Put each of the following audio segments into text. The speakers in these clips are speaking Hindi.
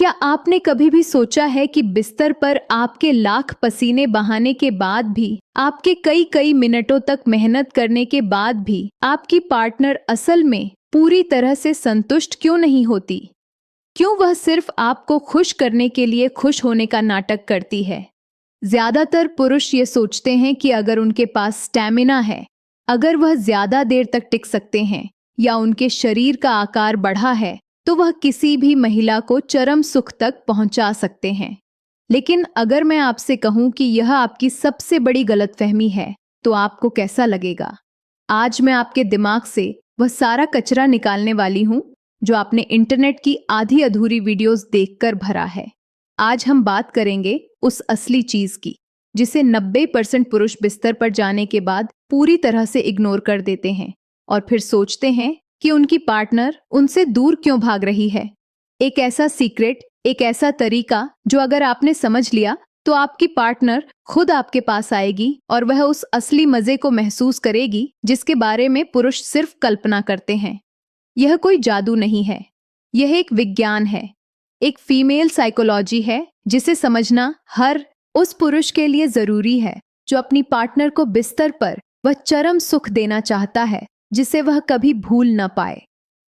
क्या आपने कभी भी सोचा है कि बिस्तर पर आपके लाख पसीने बहाने के बाद भी, आपके कई कई मिनटों तक मेहनत करने के बाद भी आपकी पार्टनर असल में पूरी तरह से संतुष्ट क्यों नहीं होती? क्यों वह सिर्फ आपको खुश करने के लिए खुश होने का नाटक करती है? ज्यादातर पुरुष ये सोचते हैं कि अगर उनके पास स्टैमिना है, अगर वह ज्यादा देर तक टिक सकते हैं या उनके शरीर का आकार बढ़ा है, तो वह किसी भी महिला को चरम सुख तक पहुंचा सकते हैं। लेकिन अगर मैं आपसे कहूं कि यह आपकी सबसे बड़ी गलतफहमी है, तो आपको कैसा लगेगा? आज मैं आपके दिमाग से वह सारा कचरा निकालने वाली हूं जो आपने इंटरनेट की आधी अधूरी वीडियोस देखकर भरा है। आज हम बात करेंगे उस असली चीज की, जिसे 90% पुरुष बिस्तर पर जाने के बाद पूरी तरह से इग्नोर कर देते हैं और फिर सोचते हैं कि उनकी पार्टनर उनसे दूर क्यों भाग रही है। एक ऐसा सीक्रेट, एक ऐसा तरीका जो अगर आपने समझ लिया तो आपकी पार्टनर खुद आपके पास आएगी और वह उस असली मजे को महसूस करेगी जिसके बारे में पुरुष सिर्फ कल्पना करते हैं। यह कोई जादू नहीं है, यह एक विज्ञान है, एक फीमेल साइकोलॉजी है जिसे समझना हर उस पुरुष के लिए जरूरी है जो अपनी पार्टनर को बिस्तर पर वह चरम सुख देना चाहता है जिसे वह कभी भूल न पाए।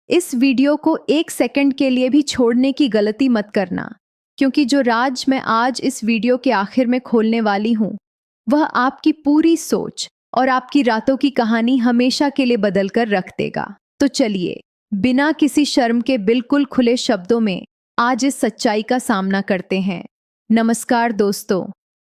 इस वीडियो को 1 सेकंड के लिए भी छोड़ने की गलती मत करना, क्योंकि जो राज मैं आज इस वीडियो के आखिर में खोलने वाली हूं, वह आपकी पूरी सोच और आपकी रातों की कहानी हमेशा के लिए बदल कर रख देगा। तो चलिए, बिना किसी शर्म के बिल्कुल खुले शब्दों में आज इस सच्चाई का सामना करते हैं। नमस्कार दोस्तों,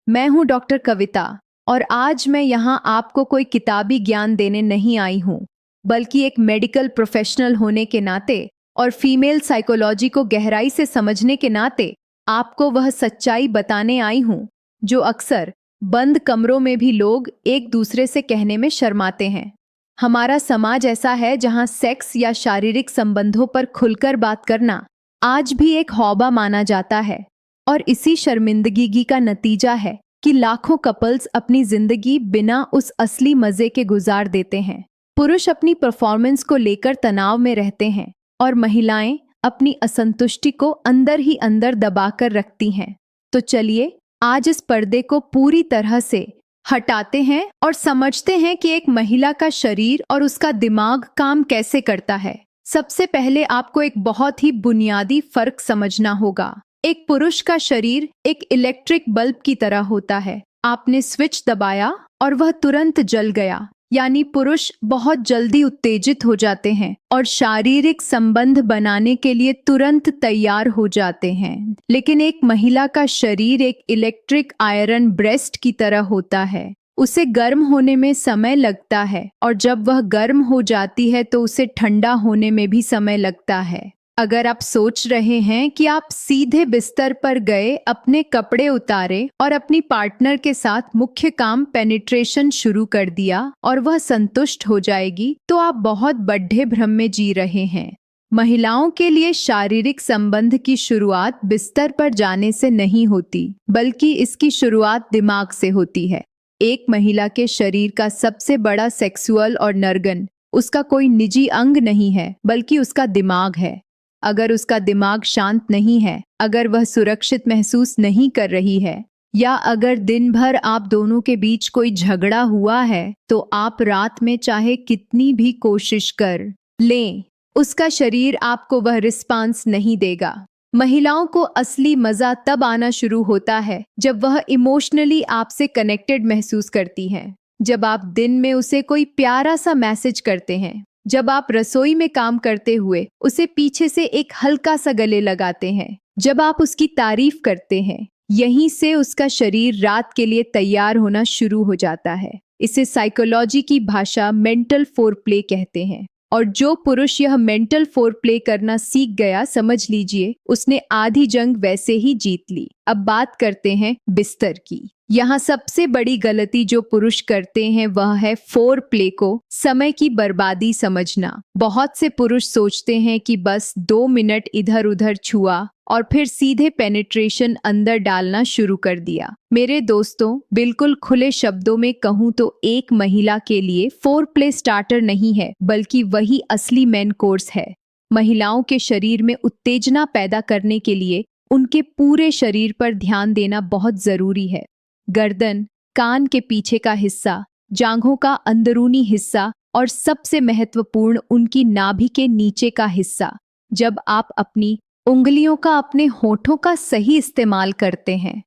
मैं हूं डॉक्टर कविता और आज मैं यहां आपको कोई किताबी ज्ञान देने नहीं आई हूं, बल्कि एक मेडिकल प्रोफेशनल होने के नाते और फीमेल साइकोलॉजी को गहराई से समझने के नाते आपको वह सच्चाई बताने आई हूं जो अक्सर बंद कमरों में भी लोग एक दूसरे से कहने में शर्माते हैं। हमारा समाज ऐसा है जहां सेक्स या शारीरिक संबंधों पर खुलकर बात करना आज भी एक हौबा माना जाता है, और इसी शर्मिंदगी का नतीजा है कि लाखों कपल्स अपनी जिंदगी बिना उस असली मजे के गुजार देते हैं। पुरुष अपनी परफॉर्मेंस को लेकर तनाव में रहते हैं और महिलाएं अपनी असंतुष्टि को अंदर ही अंदर दबाकर रखती हैं। तो चलिए आज इस पर्दे को पूरी तरह से हटाते हैं और समझते हैं कि एक महिला का शरीर और उसका दिमाग काम कैसे करता है। सबसे पहले आपको एक बहुत ही बुनियादी फर्क समझना होगा। एक पुरुष का शरीर एक इलेक्ट्रिक बल्ब की तरह होता है। आपने स्विच दबाया और वह तुरंत जल गया, यानी पुरुष बहुत जल्दी उत्तेजित हो जाते हैं और शारीरिक संबंध बनाने के लिए तुरंत तैयार हो जाते हैं। लेकिन एक महिला का शरीर एक इलेक्ट्रिक आयरन ब्रेस्ट की तरह होता है। उसे गर्म होने में समय लगता है और जब वह गर्म हो जाती है तो उसे ठंडा होने में भी समय लगता है। अगर आप सोच रहे हैं कि आप सीधे बिस्तर पर गए, अपने कपड़े उतारे और अपनी पार्टनर के साथ मुख्य काम पेनिट्रेशन शुरू कर दिया और वह संतुष्ट हो जाएगी, तो आप बहुत बड़े भ्रम में जी रहे हैं। महिलाओं के लिए शारीरिक संबंध की शुरुआत बिस्तर पर जाने से नहीं होती, बल्कि इसकी शुरुआत दिमाग से होती है। एक महिला के शरीर का सबसे बड़ा सेक्सुअल और नर्गन उसका कोई निजी अंग नहीं है, बल्कि उसका दिमाग है। अगर उसका दिमाग शांत नहीं है, अगर वह सुरक्षित महसूस नहीं कर रही है, या अगर दिन भर आप दोनों के बीच कोई झगड़ा हुआ है, तो आप रात में चाहे कितनी भी कोशिश कर लें, उसका शरीर आपको वह रिस्पांस नहीं देगा। महिलाओं को असली मजा तब आना शुरू होता है जब वह इमोशनली आपसे कनेक्टेड महसूस करती हैं। जब आप दिन में उसे कोई प्यारा सा मैसेज करते हैं, जब आप रसोई में काम करते हुए उसे पीछे से एक हल्का सा गले लगाते हैं, जब आप उसकी तारीफ करते हैं, यहीं से उसका शरीर रात के लिए तैयार होना शुरू हो जाता है। इसे साइकोलॉजी की भाषा मेंटल फोरप्ले कहते हैं। और जो पुरुष यह मेंटल फोरप्ले करना सीख गया, समझ लीजिए उसने आधी जंग वैसे ही जीत ली। अब बात करते हैं बिस्तर की। यहाँ सबसे बड़ी गलती जो पुरुष करते हैं वह है फोरप्ले को समय की बर्बादी समझना। बहुत से पुरुष सोचते हैं कि बस 2 मिनट इधर उधर छुआ और फिर सीधे पेनिट्रेशन अंदर डालना शुरू कर दिया। मेरे दोस्तों, बिल्कुल खुले शब्दों में कहूँ तो एक महिला के लिए फोरप्ले स्टार्टर नहीं है, बल्कि वही असली मेन कोर्स है। महिलाओं के शरीर में उत्तेजना पैदा करने के लिए उनके पूरे शरीर पर ध्यान देना बहुत जरूरी है। गर्दन, कान के पीछे का हिस्सा, जांघों का अंदरूनी हिस्सा और सबसे महत्वपूर्ण उनकी नाभि के नीचे का हिस्सा। जब आप अपनी उंगलियों का अपने होठों का सही इस्तेमाल करते हैं,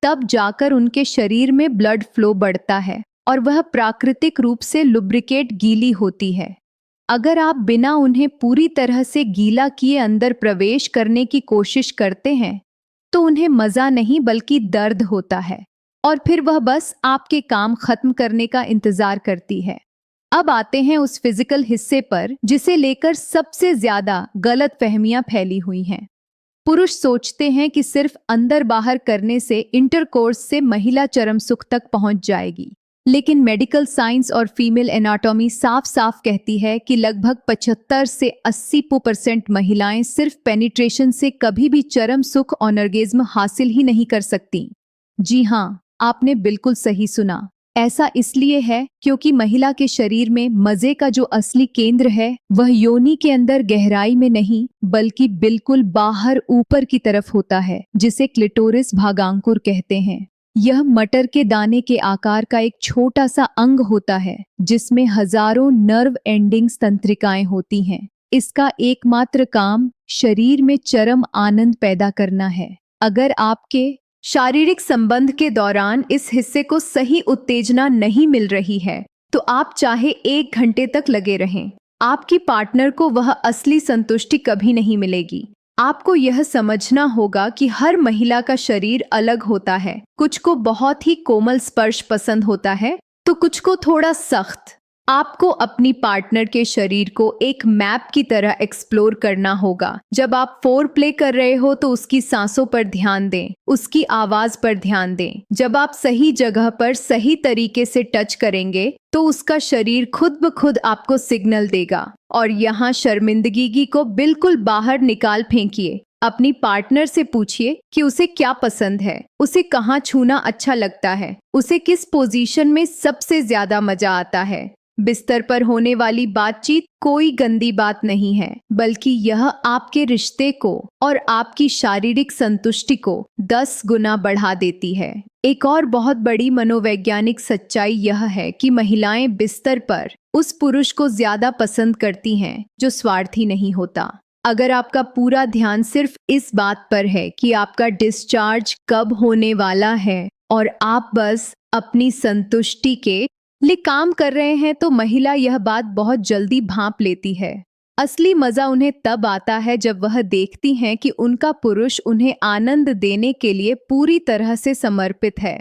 तब जाकर उनके शरीर में ब्लड फ्लो बढ़ता है और वह प्राकृतिक रूप से लुब्रिकेट गीली होती है। अगर आप बिना उन्हें पूरी तरह से गीला किए अंदर प्रवेश करने की कोशिश करते हैं, तो उन्हें मजा नहीं बल्कि दर्द होता है और फिर वह बस आपके काम खत्म करने का इंतजार करती है। अब आते हैं उस फिजिकल हिस्से पर जिसे लेकर सबसे ज्यादा गलतफहमियां फैली हुई हैं। पुरुष सोचते हैं कि सिर्फ अंदर बाहर करने से इंटरकोर्स से महिला चरम सुख तक पहुंच जाएगी, लेकिन मेडिकल साइंस और फीमेल एनाटॉमी साफ साफ कहती है कि लगभग 75 से 80% महिलाएं सिर्फ पेनिट्रेशन से कभी भी चरम सुख ऑर्गेज्म हासिल ही नहीं कर सकती। जी हाँ, आपने बिल्कुल सही सुना। ऐसा इसलिए है क्योंकि महिला के शरीर में मजे का जो असली केंद्र है वह योनि के अंदर गहराई में नहीं बल्कि बिल्कुल बाहर ऊपर की तरफ होता है, जिसे क्लिटोरिस भागांकुर कहते हैं। यह मटर के दाने के आकार का एक छोटा सा अंग होता है जिसमें हजारों नर्व एंडिंग्स तंत्रिकाएं होती हैं। इसका एकमात्र काम शरीर में चरम आनंद पैदा करना है। अगर आपके शारीरिक संबंध के दौरान इस हिस्से को सही उत्तेजना नहीं मिल रही है, तो आप चाहे 1 घंटे तक लगे रहें, आपकी पार्टनर को वह असली संतुष्टि कभी नहीं मिलेगी। आपको यह समझना होगा कि हर महिला का शरीर अलग होता है। कुछ को बहुत ही कोमल स्पर्श पसंद होता है, तो कुछ को थोड़ा सख्त। आपको अपनी पार्टनर के शरीर को एक मैप की तरह एक्सप्लोर करना होगा। जब आप फोर प्ले कर रहे हो तो उसकी सांसों पर ध्यान दें, उसकी आवाज पर ध्यान दें। जब आप सही जगह पर सही तरीके से टच करेंगे तो उसका शरीर खुद ब खुद आपको सिग्नल देगा। और यहाँ शर्मिंदगी को बिल्कुल बाहर निकाल फेंकिए। अपनी पार्टनर से पूछिए कि उसे क्या पसंद है, उसे कहाँ छूना अच्छा लगता है, उसे किस पोजीशन में सबसे ज्यादा मजा आता है। बिस्तर पर होने वाली बातचीत कोई गंदी बात नहीं है, बल्कि यह आपके रिश्ते को और आपकी शारीरिक संतुष्टि को 10 गुना बढ़ा देती है। एक और बहुत बड़ी मनोवैज्ञानिक सच्चाई यह है कि महिलाएं बिस्तर पर उस पुरुष को ज्यादा पसंद करती हैं जो स्वार्थी नहीं होता। अगर आपका पूरा ध्यान सिर्फ इस बात पर है कि आपका डिस्चार्ज कब होने वाला है और आप बस अपनी संतुष्टि के लिए काम कर रहे हैं, तो महिला यह बात बहुत जल्दी भांप लेती है। असली मजा उन्हें तब आता है जब वह देखती हैं कि उनका पुरुष उन्हें आनंद देने के लिए पूरी तरह से समर्पित है।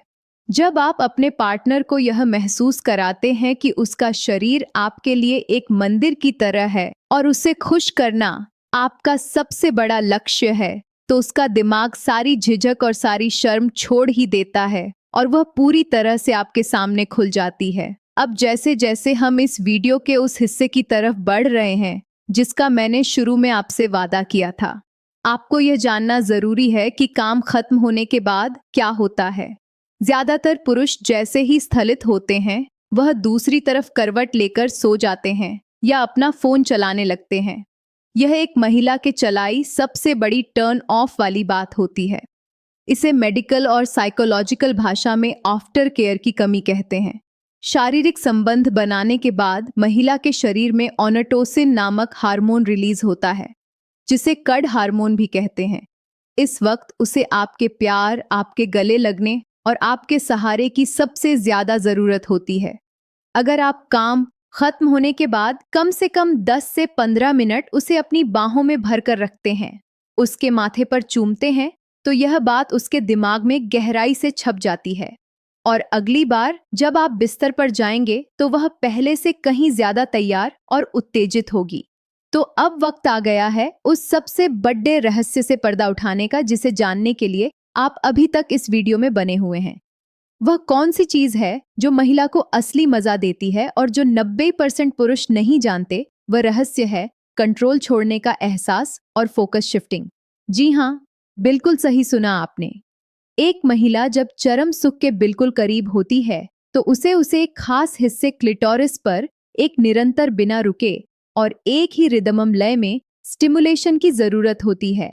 जब आप अपने पार्टनर को यह महसूस कराते हैं कि उसका शरीर आपके लिए एक मंदिर की तरह है और उसे खुश करना आपका सबसे बड़ा लक्ष्य है, तो उसका दिमाग सारी झिझक और सारी शर्म छोड़ ही देता है और वह पूरी तरह से आपके सामने खुल जाती है। अब जैसे जैसे हम इस वीडियो के उस हिस्से की तरफ बढ़ रहे हैं जिसका मैंने शुरू में आपसे वादा किया था, आपको यह जानना जरूरी है कि काम खत्म होने के बाद क्या होता है। ज्यादातर पुरुष जैसे ही स्खलित होते हैं वह दूसरी तरफ करवट लेकर सो जाते हैं या अपना फोन चलाने लगते हैं। यह एक महिला के चलाई सबसे बड़ी टर्न ऑफ वाली बात होती है। इसे मेडिकल और साइकोलॉजिकल भाषा में आफ्टर केयर की कमी कहते हैं। शारीरिक संबंध बनाने के बाद महिला के शरीर में ऑनटोसिन नामक हार्मोन रिलीज होता है, जिसे कड हार्मोन भी कहते हैं। इस वक्त उसे आपके प्यार, आपके गले लगने और आपके सहारे की सबसे ज्यादा जरूरत होती है। अगर आप काम खत्म होने के बाद कम से कम 10 से 15 मिनट उसे अपनी बाहों में भरकर रखते हैं, उसके माथे पर चूमते हैं, तो यह बात उसके दिमाग में गहराई से छप जाती है और अगली बार जब आप बिस्तर पर जाएंगे तो वह पहले से कहीं ज्यादा तैयार और उत्तेजित होगी। तो अब वक्त आ गया है उस सबसे बड़े रहस्य से पर्दा उठाने का, जिसे जानने के लिए आप अभी तक इस वीडियो में बने हुए हैं। वह कौन सी चीज है जो महिला को असली मजा देती है और जो 90% पुरुष नहीं जानते? वह रहस्य है कंट्रोल छोड़ने का एहसास और फोकस शिफ्टिंग। जी हाँ, बिल्कुल सही सुना आपने। एक महिला जब चरम सुख के बिल्कुल करीब होती है तो उसे एक खास हिस्से क्लिटोरिस पर एक निरंतर बिना रुके और एक ही रिदमम लय में स्टिमुलेशन की जरूरत होती है।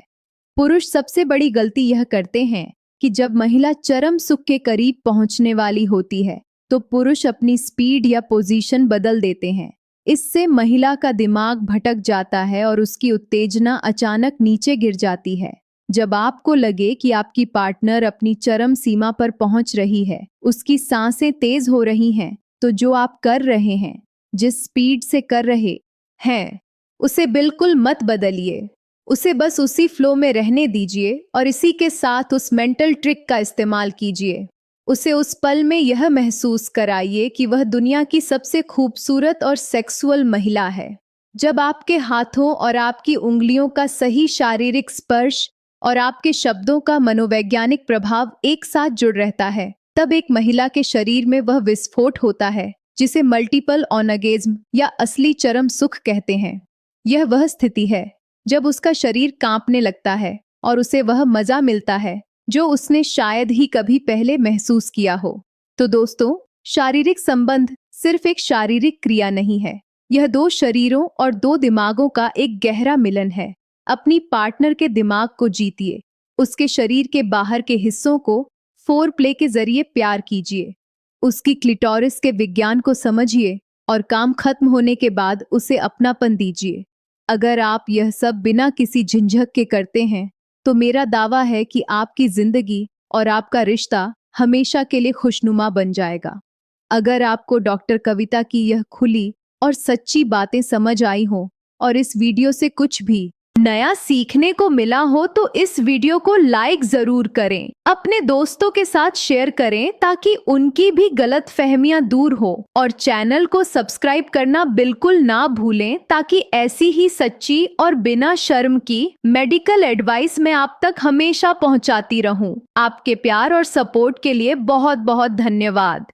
पुरुष सबसे बड़ी गलती यह करते हैं कि जब महिला चरम सुख के करीब पहुंचने वाली होती है तो पुरुष अपनी स्पीड या पोजीशन बदल देते हैं। इससे महिला का दिमाग भटक जाता है और उसकी उत्तेजना अचानक नीचे गिर जाती है। जब आपको लगे कि आपकी पार्टनर अपनी चरम सीमा पर पहुंच रही है, उसकी सांसें तेज हो रही हैं, तो जो आप कर रहे हैं, जिस स्पीड से कर रहे हैं, उसे बिल्कुल मत बदलिए। उसे बस उसी फ्लो में रहने दीजिए और इसी के साथ उस मेंटल ट्रिक का इस्तेमाल कीजिए। उसे उस पल में यह महसूस कराइए कि वह दुनिया की सबसे खूबसूरत और सेक्सुअल महिला है। जब आपके हाथों और आपकी उंगलियों का सही शारीरिक स्पर्श और आपके शब्दों का मनोवैज्ञानिक प्रभाव एक साथ जुड़ रहता है, तब एक महिला के शरीर में वह विस्फोट होता है जिसे मल्टीपल ऑर्गेज्म या असली चरम सुख कहते हैं। यह वह स्थिति है जब उसका शरीर कांपने लगता है और उसे वह मजा मिलता है जो उसने शायद ही कभी पहले महसूस किया हो। तो दोस्तों, शारीरिक संबंध सिर्फ एक शारीरिक क्रिया नहीं है, यह दो शरीरों और दो दिमागों का एक गहरा मिलन है। अपनी पार्टनर के दिमाग को जीतिए, उसके शरीर के बाहर के हिस्सों को फोर प्ले के जरिए प्यार कीजिए, उसकी क्लिटोरिस के विज्ञान को समझिए और काम खत्म होने के बाद उसे अपनापन दीजिए। अगर आप यह सब बिना किसी झिझक के करते हैं तो मेरा दावा है कि आपकी जिंदगी और आपका रिश्ता हमेशा के लिए खुशनुमा बन जाएगा। अगर आपको डॉक्टर कविता की यह खुली और सच्ची बातें समझ आई हो और इस वीडियो से कुछ भी नया सीखने को मिला हो तो इस वीडियो को लाइक जरूर करें, अपने दोस्तों के साथ शेयर करें ताकि उनकी भी गलत फहमियां दूर हो, और चैनल को सब्सक्राइब करना बिल्कुल ना भूलें ताकि ऐसी ही सच्ची और बिना शर्म की मेडिकल एडवाइस मैं आप तक हमेशा पहुंचाती रहूं। आपके प्यार और सपोर्ट के लिए बहुत बहुत धन्यवाद।